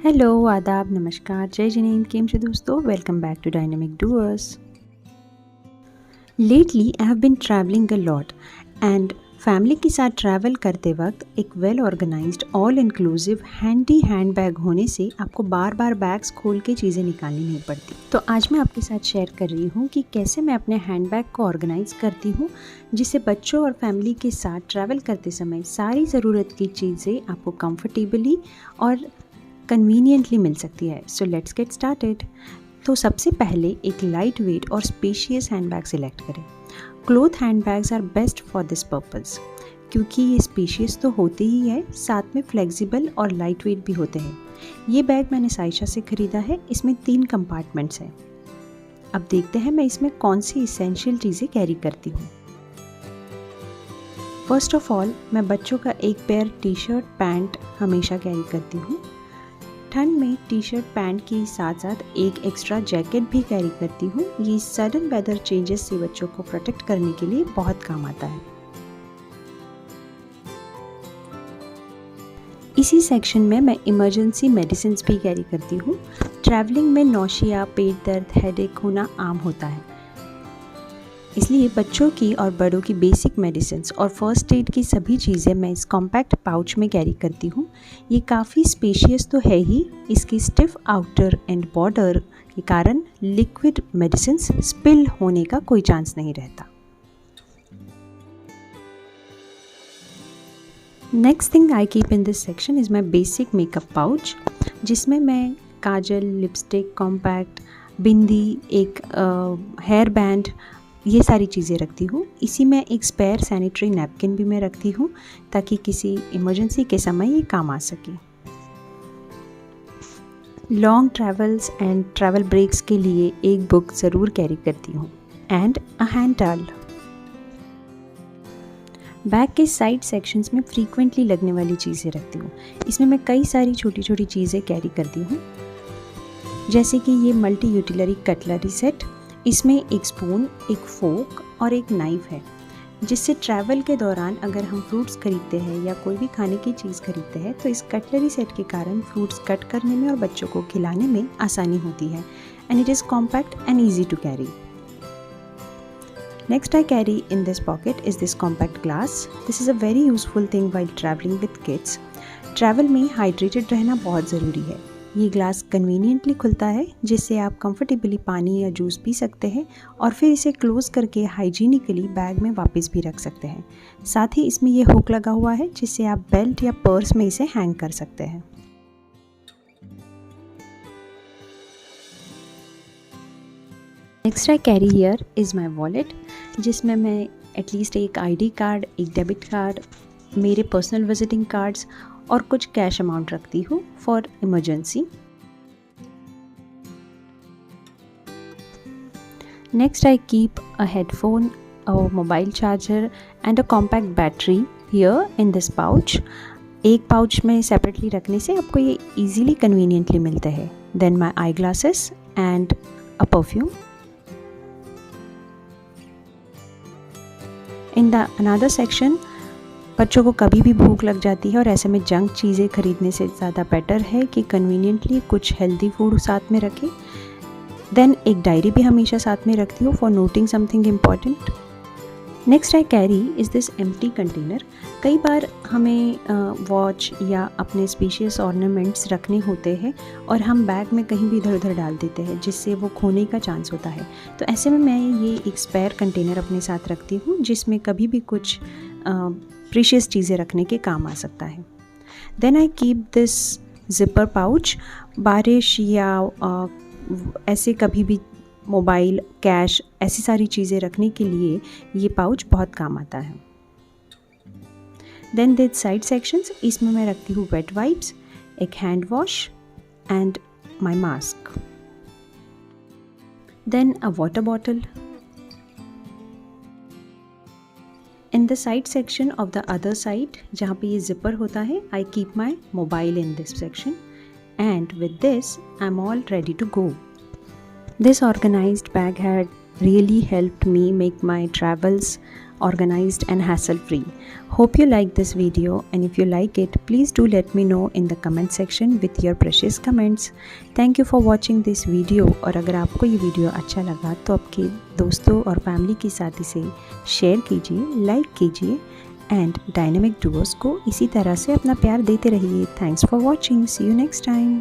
Hello, आदाब, नमस्कार, जय जिनेंद, केम छे दोस्तों? Welcome back to dynamic doers. Lately I have been travelling a lot and family के साथ ट्रैवल करते वक्त एक well organised all inclusive handy hand bag होने से आपको बार बार बैग्स खोल के चीज़ें निकालनी नहीं पड़ती। तो आज मैं आपके साथ शेयर कर रही हूँ कि कैसे मैं अपने हैंड बैग को ऑर्गेनाइज करती हूँ, जिससे बच्चों और फैमिली के साथ ट्रैवल करते समय सारी ज़रूरत की चीज़ें आपको कंफर्टेबली और कन्वीनियंटली मिल सकती है। So let's get started. तो सबसे पहले एक लाइट वेट और स्पेशियस हैंडबैग सिलेक्ट करें। Cloth handbags are best for this purpose क्योंकि ये स्पेशियस तो होते ही है, साथ में फ्लेक्सिबल और लाइट वेट भी होते हैं। ये बैग मैंने साइशा से ख़रीदा है। इसमें 3 कंपार्टमेंट्स हैं। अब देखते हैं मैं इसमें कौन सी इसेंशियल चीज़ें कैरी करती हूँ। फर्स्ट ऑफ ऑल, मैं बच्चों का एक पेयर टी शर्ट पैंट हमेशा कैरी करती हूँ। ठंड में टी शर्ट पैंट के साथ साथ एक एक्स्ट्रा जैकेट भी कैरी करती हूँ। ये सडन वेदर चेंजेस से बच्चों को प्रोटेक्ट करने के लिए बहुत काम आता है। इसी सेक्शन में मैं इमरजेंसी मेडिसिन भी कैरी करती हूँ। ट्रैवलिंग में नौशिया, पेट दर्द, हेडेक होना आम होता है, इसलिए बच्चों की और बड़ों की बेसिक मेडिसिन्स और फर्स्ट एड की सभी चीज़ें मैं इस कॉम्पैक्ट पाउच में कैरी करती हूँ। ये काफ़ी स्पेशियस तो है ही, इसकी स्टिफ आउटर एंड बॉर्डर के कारण लिक्विड मेडिसिन्स स्पिल होने का कोई चांस नहीं रहता। Next thing I keep in this section is my basic makeup pouch, जिसमें मैं काजल, लिपस्टिक, कॉम्पैक्ट, बिंदी, एक हेयर बैंड, ये सारी चीज़ें रखती हूँ। इसी में एक स्पेयर सैनिटरी नैपकिन भी मैं रखती हूँ ताकि किसी इमरजेंसी के समय ये काम आ सके। Long travels and travel breaks के लिए एक बुक ज़रूर कैरी करती हूँ and a hand towel. Bag के साइड सेक्शंस में फ्रीक्वेंटली लगने वाली चीज़ें रखती हूँ। इसमें मैं कई सारी छोटी छोटी चीज़ें कैरी करती हूँ, जैसे कि ये मल्टी यूटिलरी कटलरी सेट। इसमें एक स्पून, एक फोक और एक नाइफ़ है, जिससे ट्रैवल के दौरान अगर हम फ्रूट्स खरीदते हैं या कोई भी खाने की चीज़ खरीदते हैं तो इस कटलरी सेट के कारण फ्रूट्स कट करने में और बच्चों को खिलाने में आसानी होती है and it is compact and easy to carry. Next I carry in this pocket is this compact glass. This is a very useful thing while traveling with kids. Travel में हाइड्रेटेड रहना बहुत ज़रूरी है। ये ग्लास कन्वीनियंटली खुलता है, जिससे आप कंफर्टेबली पानी या जूस पी सकते हैं और फिर इसे क्लोज करके हाइजीनिकली बैग में वापस भी रख सकते हैं। साथ ही इसमें ये हुक लगा हुआ है, जिससे आप बेल्ट या पर्स में इसे हैंग कर सकते हैं। Next I carry here is my wallet, जिसमें मैं एटलीस्ट एक ID कार्ड, एक डेबिट कार्ड, मेरे पर्सनल विजिटिंग कार्ड्स और कुछ कैश अमाउंट रखती हूँ for emergency. Next I keep a headphone, a mobile charger and a compact battery here in this pouch. एक पाउच में सेपरेटली रखने से आपको ये ईजीली कन्वीनियंटली मिलते हैं। Then my eye glasses and a perfume. In the another section, बच्चों को कभी भी भूख लग जाती है और ऐसे में जंक चीज़ें खरीदने से ज़्यादा बेटर है कि कन्वीनियंटली कुछ हेल्दी फूड साथ में रखें। देन एक डायरी भी हमेशा साथ में रखती हूँ for noting something important. Next I carry is this empty container. कई बार हमें वॉच या अपने स्पेशियस ऑर्नामेंट्स रखने होते हैं और हम बैग में कहीं भी इधर उधर डाल देते हैं, जिससे वो खोने का चांस होता है। तो ऐसे में मैं ये एक स्पेयर कंटेनर अपने साथ रखती हूँ, जिसमें कभी भी कुछ प्रीशियस चीज़ें रखने के काम आ सकता है। Then I keep this zipper pouch. बारिश या ऐसे कभी भी मोबाइल, कैश, ऐसी सारी चीज़ें रखने के लिए ये पाउच बहुत काम आता है। देन दिस साइड सेक्शंस, इसमें मैं रखती हूँ वेट वाइप्स, एक hand wash and my mask. Then a water bottle. In the side section of the other side, जहाँ पे ये जिपर होता है, I keep my mobile in this section and with this I am all ready to go. This organized bag had really helped me make my travels organized and hassle free. Hope you like this video, and if you like it, please do let me know in the comment section with your precious comments. Thank you for watching this video. और अगर आपको ये video अच्छा लगा तो आपके दोस्तों और फैमिली के साथ इसे शेयर कीजिए, लाइक कीजिए एंड डायनामिक डुओस को इसी तरह से अपना प्यार देते रहिए. Thanks for watching. See you next time.